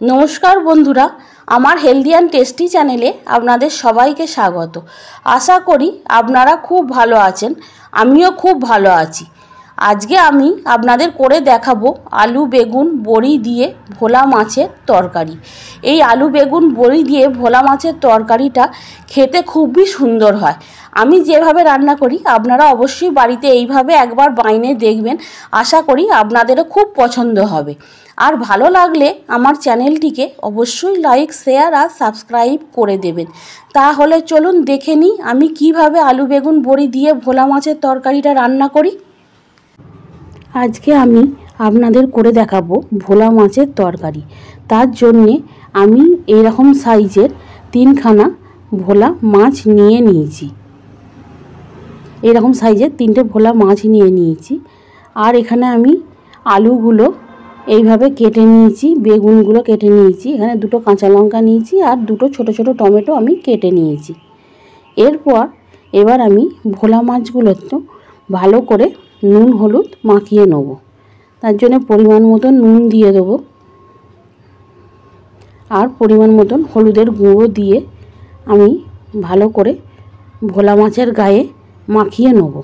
নমস্কার বন্ধুরা, আমার হেলদি অ্যান্ড টেস্টি চ্যানেলে আপনাদের সবাইকে স্বাগত। আশা করি আপনারা খুব ভালো আছেন, আমিও খুব ভালো আছি। আজকে আমি আপনাদের করে দেখাবো আলু বেগুন বড়ি দিয়ে ভোলা মাছের তরকারি। এই আলু বেগুন বড়ি দিয়ে ভোলা মাছের তরকারিটা খেতে খুবই সুন্দর হয়। আমি যেভাবে রান্না করি আপনারা অবশ্যই বাড়িতে এইভাবে একবার বানিয়ে দেখবেন। আশা করি আপনাদেরও খুব পছন্দ হবে। আর ভালো লাগলে আমার চ্যানেলটিকে অবশ্যই লাইক, শেয়ার আর সাবস্ক্রাইব করে দেবেন। তাহলে চলুন দেখে নিই আমি কিভাবে আলু বেগুন বড়ি দিয়ে ভোলা মাছের তরকারিটা রান্না করি। আজকে আমি আপনাদের করে দেখাবো ভোলা মাছের তরকারি। তার জন্যে আমি এইরকম সাইজের 3খানা ভোলা মাছ নিয়ে নিয়েছি। এরকম সাইজের 3টে ভোলা মাছ নিয়ে নিয়েছি। আর এখানে আমি আলুগুলো এইভাবে কেটে নিয়েছি, বেগুনগুলো কেটে নিয়েছি, এখানে 2টো কাঁচা লঙ্কা নিয়েছি আর 2টো ছোটো ছোটো টমেটো আমি কেটে নিয়েছি। এবার আমি ভোলা মাছগুলো একটু ভালো করে নুন হলুদ মাখিয়ে নেব। তার জন্য পরিমাণ মতন নুন দিয়ে দেবো আর পরিমাণ মতন হলুদের গুঁড়ো দিয়ে আমি ভালো করে ভোলা মাছের গায়ে মাখিয়ে নেব।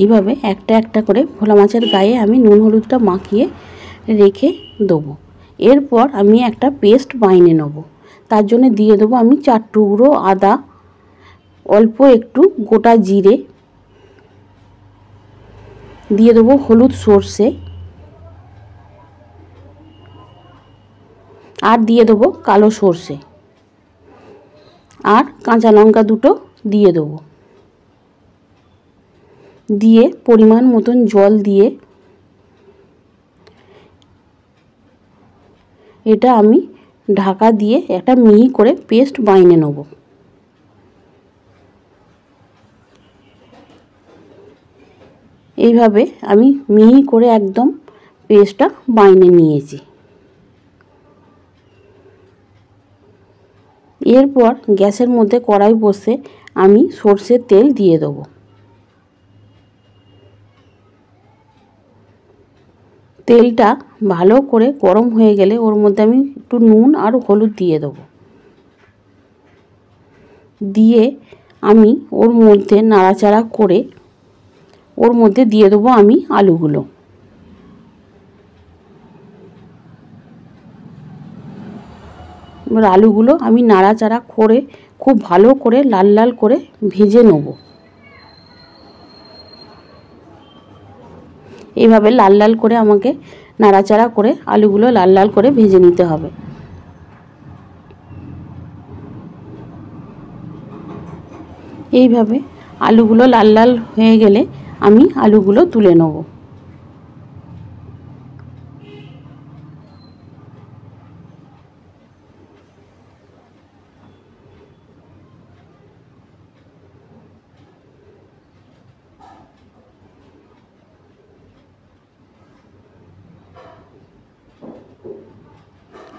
এইভাবে একটা একটা করে ভোলা মাছের গায়ে আমি নুন হলুদটা মাখিয়ে রেখে দেবো। এরপর আমি একটা পেস্ট বানিয়ে নেব। তার জন্য দিয়ে দেবো আমি 4 টুকরো আদা, অল্প একটু গোটা জিরে, দিয়ে দেবো হলুদ সর্ষে আর দিয়ে দেবো কালো সর্ষে আর কাঁচা লঙ্কা 2টো দিয়ে দেবো। দিয়ে পরিমাণ মতন জল দিয়ে এটা আমি ঢাকা দিয়ে একটা মিহি করে পেস্ট বানিয়ে নেব। এইভাবে আমি মিহি করে একদম পেস্টটা বানিয়ে নিয়েছি। এরপর গ্যাসের মধ্যে কড়াই বসে আমি সরষের তেল দিয়ে দেবো। তেলটা ভালো করে গরম হয়ে গেলে ওর মধ্যে আমি একটু নুন আর হলুদ দিয়ে দেবো। দিয়ে আমি ওর মধ্যে নাড়াচাড়া করে ওর মধ্যে দিয়ে দেবো আমি আলুগুলো। এবার আলুগুলো আমি নাড়াচাড়া করে খুব ভালো করে লাল লাল করে ভেজে নেব। এইভাবে লাল লাল করে আমাকে নাড়াচাড়া করে আলুগুলো লাল লাল করে ভেজে নিতে হবে। এইভাবে আলুগুলো লাল লাল হয়ে গেলে আমি আলুগুলো তুলে নেব।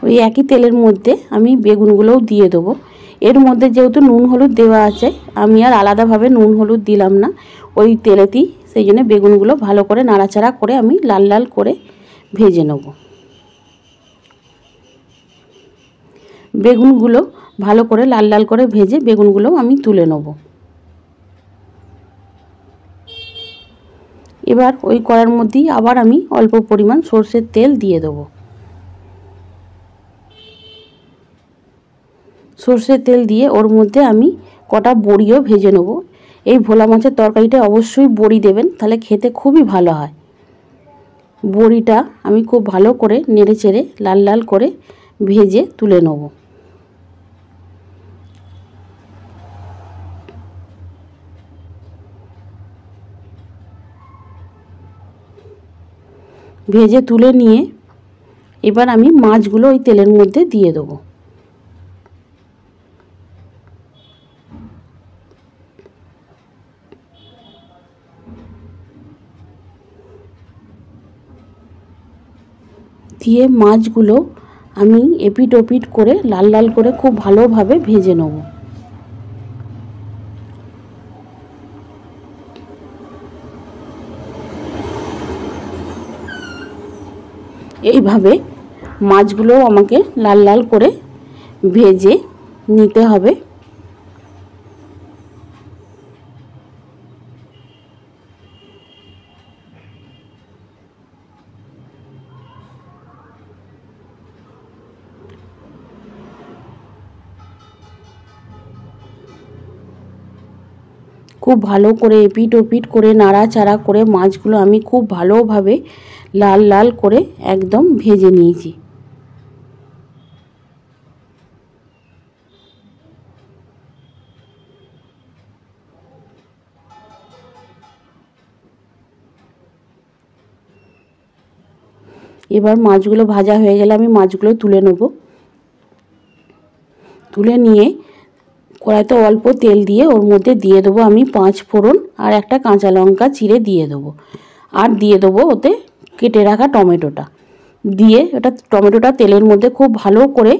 ওই একই তেলের মধ্যে আমি বেগুনগুলোও দিয়ে দেবো। এর মধ্যে যেহেতু নুন হলুদ দেওয়া আছে আমি আর আলাদাভাবে নুন হলুদ দিলাম না, ওই তেলেতেই, সেই জন্য বেগুনগুলো ভালো করে নাড়াচাড়া করে আমি লাল লাল করে ভেজে নেব। বেগুনগুলো ভালো করে লাল লাল করে ভেজে বেগুনগুলো আমি তুলে নেব। এবার ওই কড়ার মধ্যেই আবার আমি অল্প পরিমাণ সরষের তেল দিয়ে দেবো। সরষের তেল দিয়ে ওর মধ্যে আমি কটা বড়িও ভেজে নেব। এই ভোলা মাছের তরকারিটা অবশ্যই বড়ি দেবেন, তাহলে খেতে খুবই ভালো হয়। বড়িটা আমি খুব ভালো করে নেড়ে চেড়ে লাল লাল করে ভেজে তুলে নেব। ভেজে তুলে নিয়ে এবার আমি মাছগুলো ওই তেলের মধ্যে দিয়ে দেবো। দিয়ে মাছগুলো আমি এপিট ওপিট করে লাল লাল করে খুব ভালোভাবে ভেজে নেব। এইভাবে মাছগুলো আমাকে লাল লাল করে ভেজে নিতে হবে। খুব ভালো করে এপিট ওপিট করে নাড়াচাড়া করে মাছগুলো আমি খুব ভালোভাবে লাল লাল করে একদম ভেজে নিয়েছি। এবার মাছগুলো ভাজা হয়ে গেলে আমি মাছগুলো তুলে নেব। তুলে নিয়ে কড়াইতে অল্প তেল দিয়ে ওর মধ্যে দিয়ে দেবো আমি 5 ফোড়ন আর একটা কাঁচা লঙ্কা চিড়ে দিয়ে দেবো। আর দিয়ে দেবো ওতে কেটে রাখা টমেটোটা। দিয়ে ওটা টমেটোটা তেলের মধ্যে খুব ভালো করে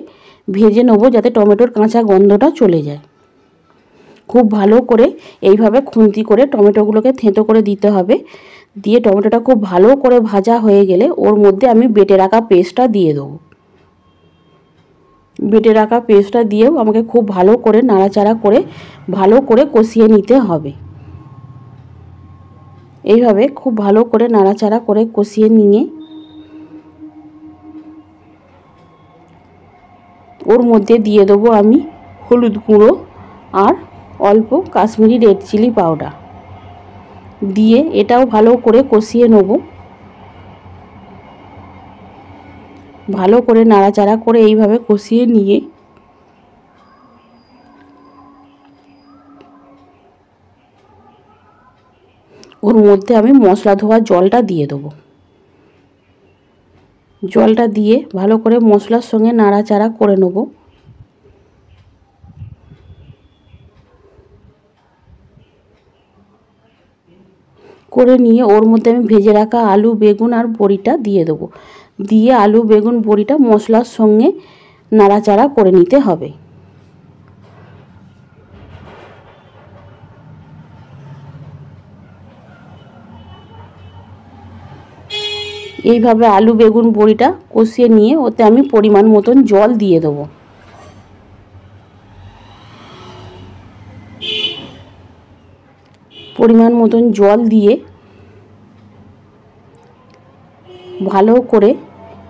ভেজে নেবো যাতে টমেটোর কাঁচা গন্ধটা চলে যায়। খুব ভালো করে এইভাবে খুন্তি করে টমেটোগুলোকে থেঁতো করে দিতে হবে। দিয়ে টমেটোটা খুব ভালো করে ভাজা হয়ে গেলে ওর মধ্যে আমি বেটে রাখা পেস্টটা দিয়ে দেবো। বেটে রাখা পেস্টটা দিয়েও আমাকে খুব ভালো করে নাড়াচাড়া করে ভালো করে কষিয়ে নিতে হবে। এইভাবে খুব ভালো করে নাড়াচাড়া করে কষিয়ে নিয়ে ওর মধ্যে দিয়ে দেবো আমি হলুদ গুঁড়ো আর অল্প কাশ্মীরি রেড চিলি পাউডার দিয়ে এটাও ভালো করে কষিয়ে নেব। ভালো করে নাড়াচাড়া করে এইভাবে কষিয়ে নিয়ে ওর মধ্যে আমি মশলা ধোয়া জলটা দিয়ে দেবো। জলটা দিয়ে ভালো করে মশলার সঙ্গে নাড়াচাড়া করে নেব। করে নিয়ে ওর মধ্যে আমি ভেজে রাখা আলু বেগুন আর বড়িটা দিয়ে দেবো। দিয়ে আলু বেগুন বড়িটা মশলার সঙ্গে নাড়াচাড়া করে নিতে হবে। এইভাবে আলু বেগুন বড়িটা কষিয়ে নিয়ে ওতে আমি পরিমাণ মতন জল দিয়ে দেবো। পরিমাণ মতন জল দিয়ে ভালো করে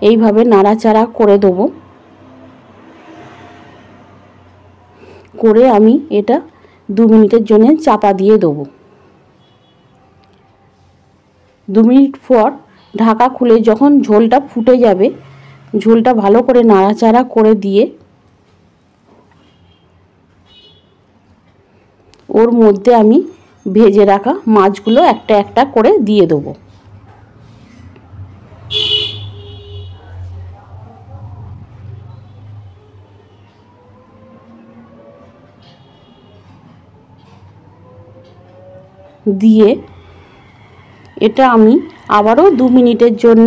এইভাবে নাড়াচাড়া করে দেবো। করে আমি এটা 2 মিনিটের জন্য চাপা দিয়ে দেবো। 2 মিনিট পর ঢাকা খুলে যখন ঝোলটা ফুটে যাবে, ঝোলটা ভালো করে নাড়াচাড়া করে দিয়ে ওর মধ্যে আমি ভেজে রাখা মাছগুলো একটা একটা করে দিয়ে দেবো। দিয়ে এটা আমি আবারও 2 মিনিটের জন্য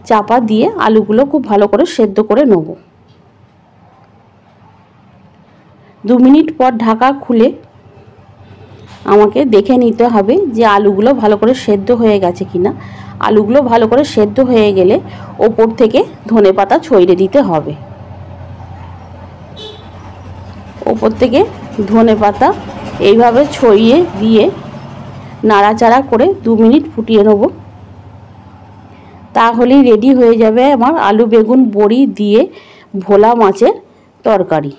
চাপা দিয়ে আলুগুলো খুব ভালো করে সেদ্ধ করে নেব। 2 মিনিট পর ঢাকা খুলে আমাকে দেখে নিতে হবে যে আলুগুলো ভালো করে সেদ্ধ হয়ে গেছে কিনা। আলুগুলো ভালো করে সেদ্ধ হয়ে গেলে ওপর থেকে ধনেপাতা ছড়িয়ে দিতে হবে। ওপর থেকে ধনেপাতা এইভাবে ছড়িয়ে দিয়ে নাড়াচাড়া করে 2 মিনিট ফুটিয়ে নেব। তাহলেই রেডি হয়ে যাবে আমার আলু বেগুন বড়ি দিয়ে ভোলা মাছের তরকারি।